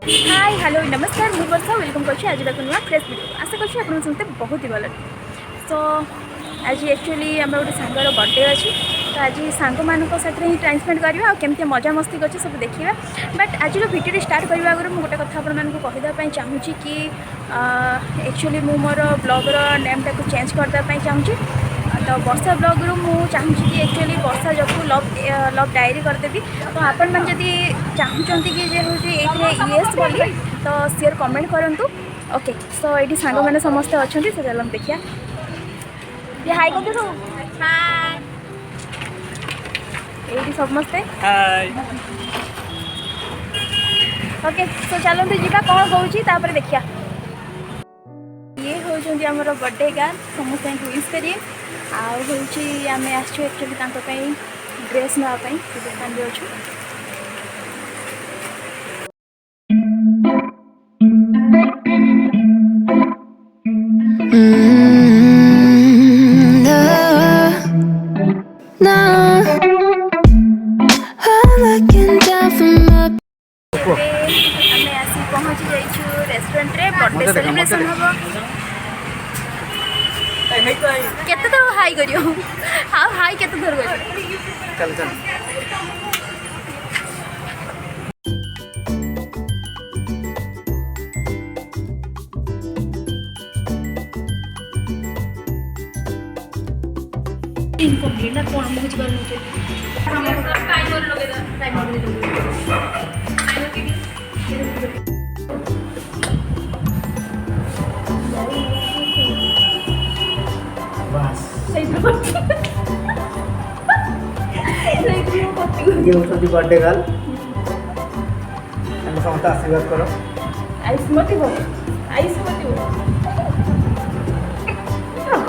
Hi hello नमस्कार मुझे वर्षा welcome कर आज नुआ फ्रेश वीडियो आशा कर समझते बहुत ही भल सो आज एक्चुअली आम गोटे सांगर बर्थडे अच्छी तो आज सांग मान साथ ही टाइम स्पेंड करवा केमती मजा मस्ती कर सब देखा बट आज वीडियो स्टार्ट करने आगे मुझे गोटे कथा आपको चाहूँगी कि एक्चुअली मु मोर ब्लॉगर नेम टाक चेंज करदेप चाहूँगी तो वर्षा ब्लॉग रु मु चाहूँगी कि एक्चुअली वर्षा जब लव डायरी करदेवी तो आपण मैंने जदि चाहूँगी कि जे हूँ येस बोली तो सियर कमेंट करूँ ओके सो ये सांग मैंने समस्ते अच्छा से चल देखिए ये हाई कर दो हाय ये समस्ते हाय ओके सो चलते जीवा कौन कहूँ देखिया ये होती आमर बर्थडे गार्ल समस्त विश करिए आम आसचु एक्चुअली ड्रेस नापी दुकान में अच्छु पहुँची जाइए रेस्टोरेंट रे बर्थडे सेलिब्रेशन हम केते तो हाई करियो हाँ हाई केते थर करियो चल चल इनकम्प्लीट ना कौन मुझे कर मुझे टाइमर लगे टाइमर बस सही ये होती बर्थडे गर्ल समस्त आशीर्वाद करो आइस मत हो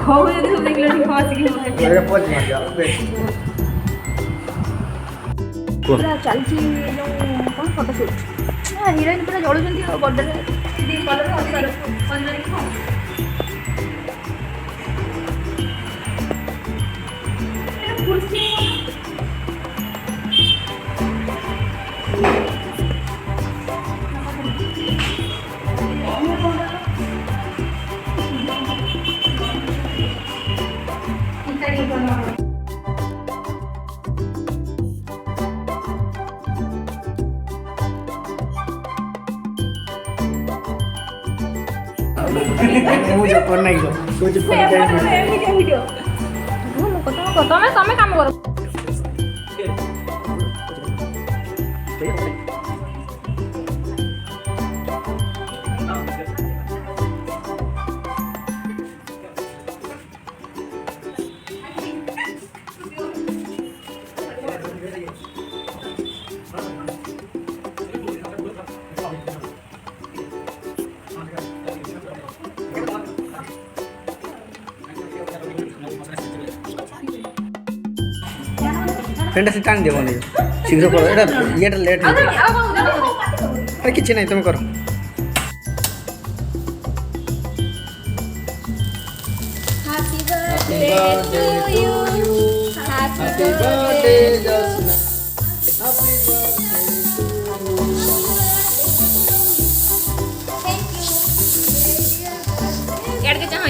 हो यदि सब देखले ठीक हंस के मेरे पोज मत जाओ पूरा चलती जो कौन फोटोशूट हिरोइन पूरा जलुंट बर्थडे कलर अधिकार मुझे करना ही लो कुछ वीडियो तमें काम करो फ्रेंड से टाइम देव नहीं शीघ्र करो ये लेट अरे किसी नहीं तुम करो Happy birthday to you. Happy birthday Josna. Happy birthday to you. Thank you. यार के चाह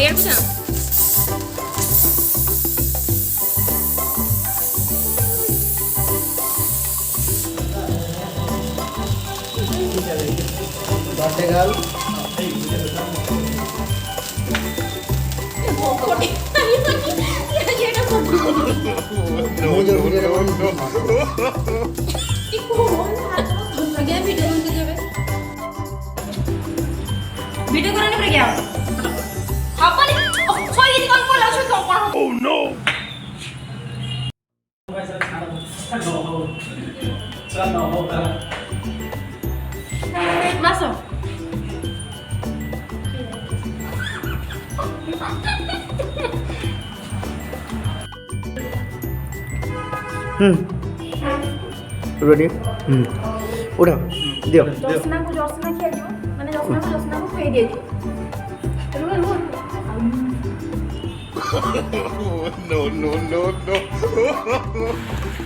बर्थडे गर्ल मुझे वीडियो कराने पर क्या अपन कोई ये कॉल कॉल आछो तो कोन ओह नो मासो रेडी उठो दियो जोसना को खिया दियो माने जोसना को खुई दियो no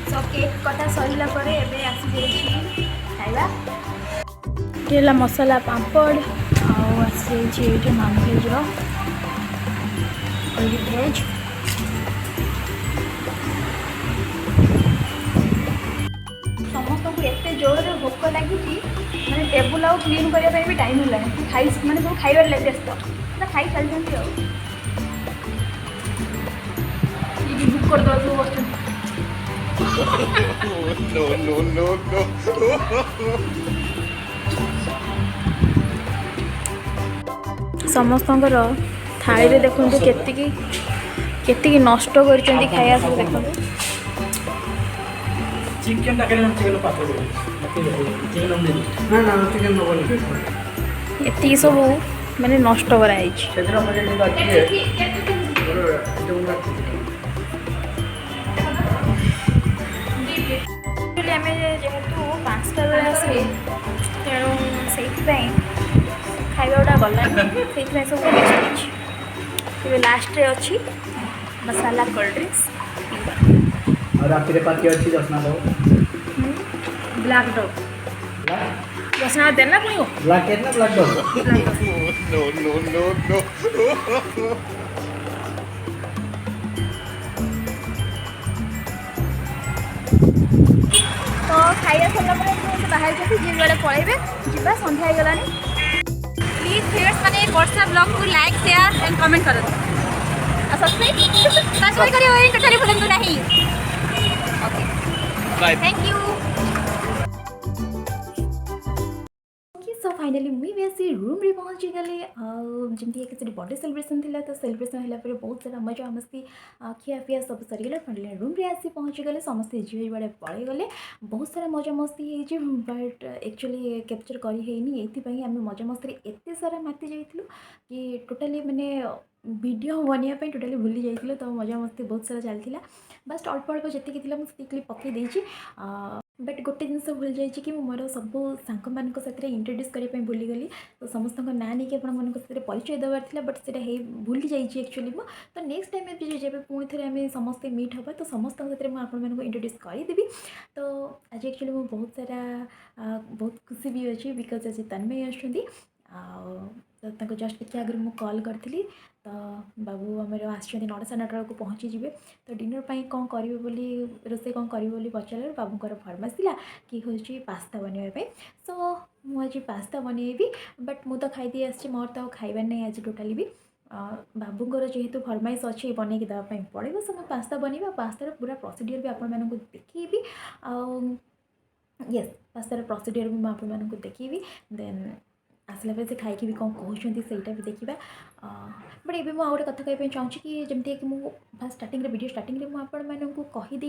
सो केक कटा सरिला परे एबे आसी जाई खाइबा ये मसाला पापड़ आसी नॉनभेज भेज समस्त को एत जोर भोक लगी मैंने टेबुल आउ क्लीन करने भी टाइम है खाई मैंने सब खाइबार लगे व्यस्त खाई सारी बुक कर दो बस समस्तଙ୍କର थाली देखु केति नष्ट कर खाया सब देखो चिकन टा केन चिकन पापड़ ना ना चिकन न बोली एति सब माने नष्ट कराई सेदरा मजे नि बाकी है आम जेहेतु 5टा बेले आसली तेणु से खाଇବା गुड़ा गलानी से सब वेस्ट लास्ट रे अच्छी मसाला कोल्ड ड्रिंक्स और रात रे पार्टी अच्छी दसना दो ब्लैक डॉग दसना देना पुणी ब्लैक है ना ब्लैक डॉग नो तो खाइया सरला बाहर जी गड़े पलैबे जा सन्ध्या हो गलानी प्लीज फ्रेंड्स मैंने वर्षा ब्लॉग को लाइक शेयर एंड कमेंट करो सब्सक्राइब करियो टोटली भूलंतु नहीं okay bye thank you so finally मुझे भी आसी रूम रे पहुँची गली जमी किसी बर्थडे सेलिब्रेशन थी तो सेलिब्रेशन है बहुत सारा मजा मस्ती खिया पिया सब सरीगला फाइनली रूम रे आसी पहुँची गले समस्ते झील बड़े पलि गले बहुत सारा मजा मस्ती हो बट एक्चुअली कैप्चर कर आम मजा मस्ती एत सारा माति जाइलु कि टोटाली माने वीडियो बनवाई टोटाली भूली जाइए तो मजा मस्ती बहुत सारा चलता बस अल्प अल्प जी क्लिप पकई देती बट गोटे जिन भूल जाइए कि मोर सब सांग मान साथ इंट्रोड्यूस करने भूलीगली तो समस्त ना नहीं आपंकर परिचय देवार था बट से भूली जाइए एक्चुअली तो नेक्स्ट टाइम जब पुणी थे आम समस्ते मीट हाँ तो समस्त साथ मुझे इंट्रोड्यूस करदेवी तो आज एक्चुअली मुझे बहुत सारा बहुत खुशी भी अच्छी बिकज आज तन्मय तो जस्ट टिके आगे मुझे कॉल करी तो बाबू आमर आसछे 9:30 को पहुँची जी तो डिनर पर कौन करेंगे बोली रोसे कौन करेंगे पचार बाबूर फरमाइश था कि हूँ पास्ता बनवाई सो मुझे पास्ता बनइबी बट मुझे खाई आसी मोर तो खाइबार नहीं आज टोटाली भी बाबूंर जेहेतु फरमाइश अच्छी बनई देवाई पड़ो सो मैं पास्ता बनइबी पास्तार पूरा प्रोसीडियर भी आपण मानक देखी यस पास्तार प्रोसीडियर भी मुझे देखी देन आसला बेले से खाई भी कौन कहते सहीटा भी देखा बट एवं मुझे गोटे कथा कहना चाहूँगी कि जमीक कि मुझे फास्ट स्टार्टिंग वीडियो स्टार्टिंग में मुझे कहीदे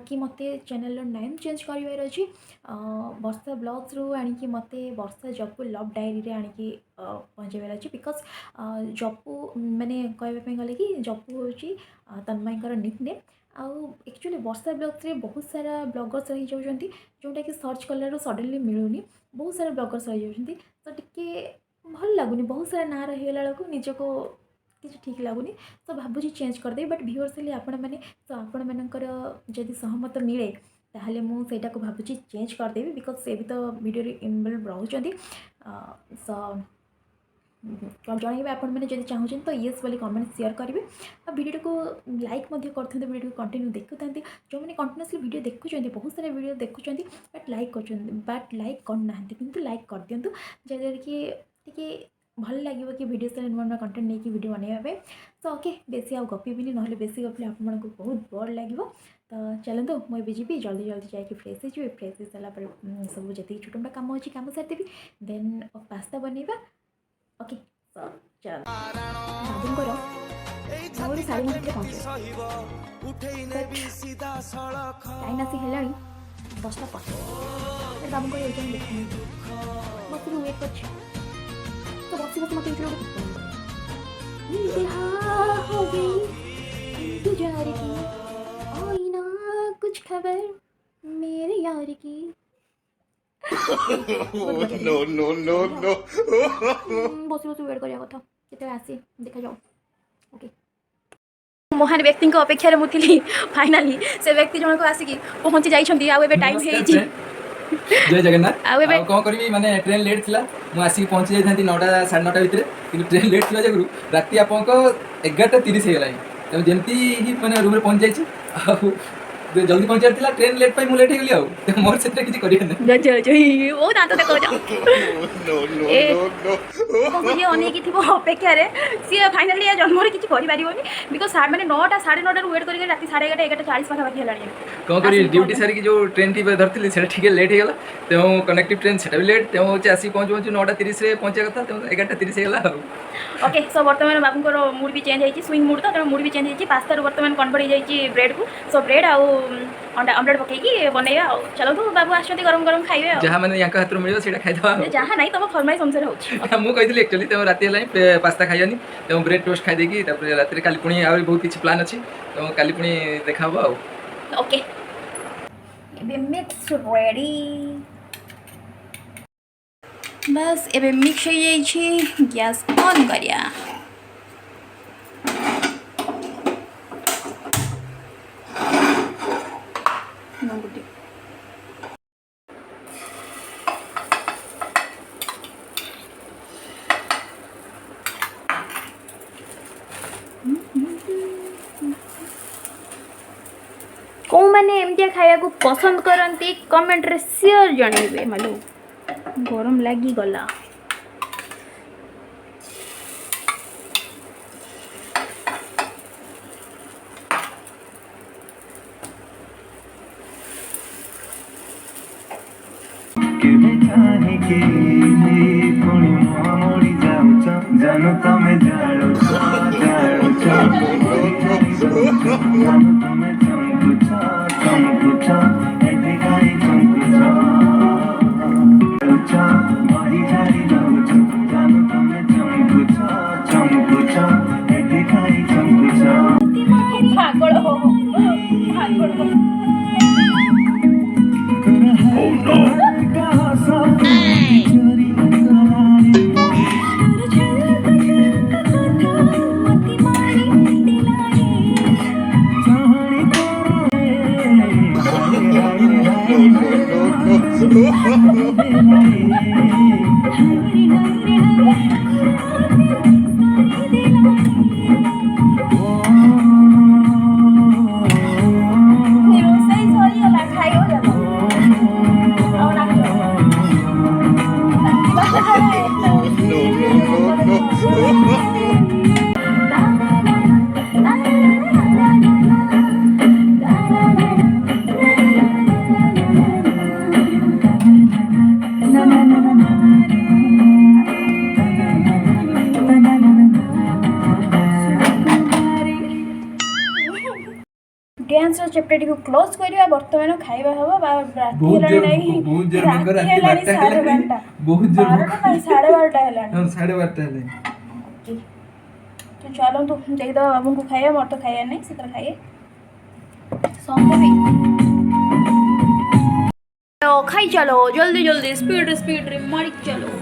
कि मत चैनल नेम चेंज करार अच्छी वर्षा ब्लॉग्स रू आनिकी मत वर्षा जप्पू लव डायरी आनिकी पहुँचार अच्छी बिकज जप्पू मैंने कहवाई गले कि जप्पू हूँ तन्मयीकर निक नेम आउ एक्चुअली वर्षा ब्लॉग्स रे बहुत सारा ब्लॉगर्स रही जाती जोटा कि सर्च कलर सडनली मिलूनी बहुत सारा ब्लॉगर्स रही जाती तो टिके भल लगुनि बहुत सारा ना रहीगला बेलू निजको किसी ठीक लगुनि तो भावुँ चेंज करदे बट व्यूअर्स हेल्ले आपण मैंने तो आपण मानकर जदि सहमत मिले ताहले मु सेटा को भावुँ चेंज करदेवी बिकज से भी तो वीडियो इनवल्व रोचंती सो जनइबे आपण मैंने जब चाहूँ तो येस बोली कमेंट शेयर करेंगे और वीडियो को लाइक करते वीडियो को कंटिन्यू देखुं जो मैंने कंटिन्यूसली वीडियो देखुं बहुत सारा वीडियो देखुं बट लाइक करना कि लाइक कर दिंतु जहाँद्वारा कि टी भल लगे कि वीडियो सारे नुआ नुआ कंटेंट नहीं कि वीडियो बनवाई सो ओके बेसी आ गपीबी ना बेसी गपले आपको बहुत बोर लगे तो चलते मुझे भी जी जल्दी जल्दी जाकि फ्रेश हो फ्रेश हो सारापर सब जी छोटा मोटा कम अच्छी कम सारिदेवी देन पास्ता बनइबा ओके तो चल बाबूंर मोर साढ़े 9 बजे पहुँचे टाइम आसी है 10टा 5 बाबूंर एग्जाम देखी बस वेट कर तो बस बस मत हो गई गुजारी की आई ना कुछ खबर मेरे यार की नो नो नो नो बस बस वेट करिया कथा केते आसी देखा जाओ ओके महान व्यक्ति अपेक्षा मुझे फाइनाली से व्यक्ति जनक आसिक पहुँची जाइए आउ ए टाइम जय जगन्नाथ आउ एबे- कौन करी माने ट्रेन लेट थिला मु आसी पहुंची जाई थांती 9टा 9:30 भितर कि ट्रेन लेट थिला जगरू राती आपन को 11:30 हे गलाई त जेमती ही माने रूम रे पहुंच जाई छी आ जल्दी पहुंचार थिला ट्रेन लेट पाई मु लेट हे गली आउ त मोर सेते किछि करिया नै गज ओ दांत देखो जा ए ये अनेक थी अपेक्षा रे सी फाइनली या जन्म रे किछि करि पारिबोनी बिकॉज़ सार माने 9टा 9:30 रू वेट करके राती 11:30 11:40 पाखा पाखी हेलानी कौन करी ड्यूटी सारी की जो ट्रेन टी धरती से ठीक लेट हो गला तो कनेक्टिव ट्रेन से भी लेट तो आसी पहुँच पहुँच 9:30 रे पहुँचा कथा तो 11:30 हे गला ओके सो वर्तमान बाबूंकर मूड भी चेंज होइछि स्विंग मूड तो तेणु मूड भी चेंज होइछि पास्ता रू वर्तमान कन्वर्ट हो जाइछि ब्रेड को सो ब्रेड आउ अंडा ऑमलेट पकेकी बनैया आ चलो तो बाबू आछथि गरम गरम खाइबे आ जहाँ मैंने यहाँ हाथ मिलो सीटा खाई दवा जहाँ नहीं तुम फरमाइश अनुसार होछि मुझे कही एक्चुअली तो राति है पास्ता खाइनी तो ब्रेड टोस्ट खाई देगी राति काली पुणी आ बहुत किसी प्लान अच्छी तो काली पुणी देखा हम आउ ओके एबे मिक्स रेडी बस एबे मिक्स हो जाइछि गैस ऑन करिया कौ मैंने एमती खाया को पसंद करती कमेंट रे शेयर जनइबे मालो गरम लगी गला जानो तमे जानो तमे चमकुचा एते गाई चमकुचा बड़ी झाड़ी जानो तमे चमकुचा एते गाई चमकुचा पागल हो पागल हो Oh no डांस चैप्टर को क्लोज करिया वर्तमान खाइबा हबो राती हेलानी नहीं बहुत जोर राती राती हेलानी 12:30 बहुत जोर 12:30 हेलानी हम 12:30 हेले तो चलो तो देख दो बाबू को खाइए मोर तो खाइए नहीं सितर खाइए सौंपे भी तो खाई चलो जल्दी जल्दी स्पीड स्पीड रे मारी चलो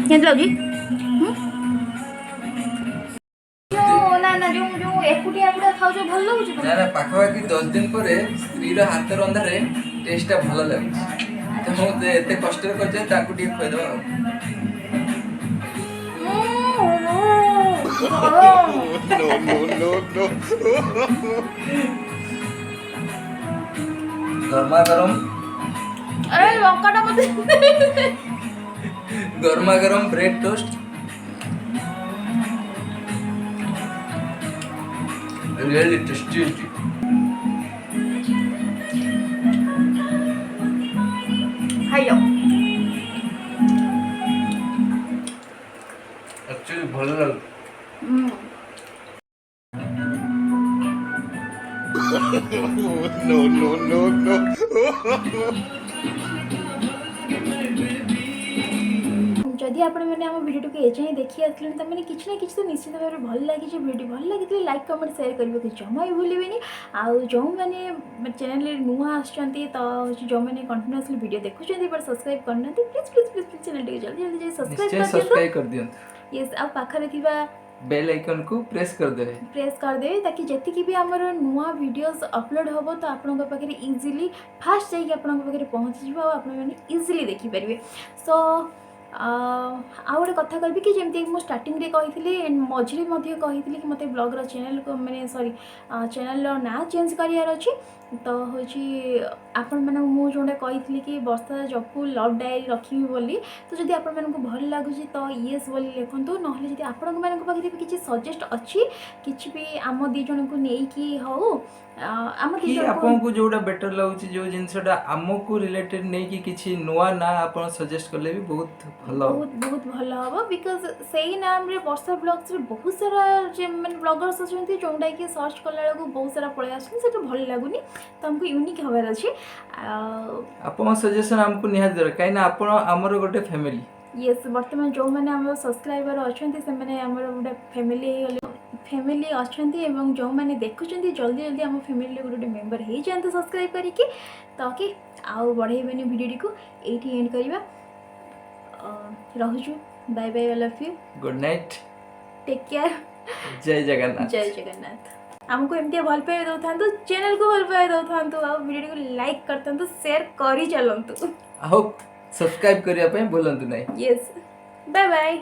केंद्र जी जो ना ना जो जो एकुटिया गुडा खाउ जो भल लागु ना ना पाखापाखि 10 दिन पर स्त्री हाथ रंधारे टेस्ट भल लगे तो मुझे एत कष्ट कर ताकू टे खुद गरमा गरम अरे लंकाटा मते गरमा गरम ब्रेड टोस्ट really tasty खाई जाओ एक्चुअली भल लगे जदि आपण मैंने आम भिडियो को एजाएं देखी आसले तो मैंने किसी ना किसी तो निश्चित भाव में भल लगी भिडियो भल लगी लाइक कमेंट शेयर करने को जमा भी भूलें आउ जो मैंने चैनल नुआ आसुँच तो जो मैंने कंटिन्यूअसली वीडियो देखुं बट सब्सक्राइब करना please please please please channel जल्दी जल्दी सब्सक्राइब कर दियो यस आ पाखरे थिबा बेल आइकन को प्रेस कर देवे प्रेस करदेवे ताकि जेतिकी भी आमर नुआ वीडियोस अपलोड हम तो आपण पाखे इजिली फास्ट जाइए आपण पाखे पहुँची आपने इजिली देखिपारे सो आउ गोटे कथा कहि कि जमी मुझे स्टार्टिंग कही मझे कही कि मत ब्लॉगर चैनल को मैंने सॉरी चैनल ना चेंज करार अच्छी तो हूँ आपण मैंने मुझे कही कि वर्षा जपू लव डायरी रखी बोली तो जदि आपण मानक भल लगुच तो येस बोली लिखतु ना जब आपण पाखे भी किसी सजेस्ट अच्छी कि भी आम दी जन को लेकिन हो आम दी कि जन आपन को जोड़ा बेटर लागुची जो जिनसटा आमको रिलेटेड नहीं कि किछि नुआ ना आपन सजेस्ट करले भी बहुत भलो बहुत बहुत भल हम बिकज से ही नाम रे वर्षा ब्लॉग्स बहुत सारा मैंने ब्लॉगर्स अच्छा जोटा कि सर्च कला बहुत सारा पलि आस भल लगुनि तो हमको यूनिक हबार अच्छे आपन सजेशन हमको निहात दर काई ना आपन हमर गोटे फैमिली येस बर्तमान जो मैंने आम सब्सक्राइबर अच्छा से गोटे फैमिली अच्छा एवं जो मैंने देखुं जल्दी जल्दी आम फैमिली गोटे मेम्बर हो जाते सब्सक्राइब करके तो कि आउ बढ़ेबे वीडियो को ये एंड करवा रहुचु bye bye all of you good night take care जय जगन्नाथ जय जगन्नाथ आमको एमती भल पाए दौथा चैनल को भल पाए दौथा आ वीडियो को लाइक करता शेयर कर चलतु आओ सब्सक्राइब करिया पे बोलंतु नहीं यस बाय बाय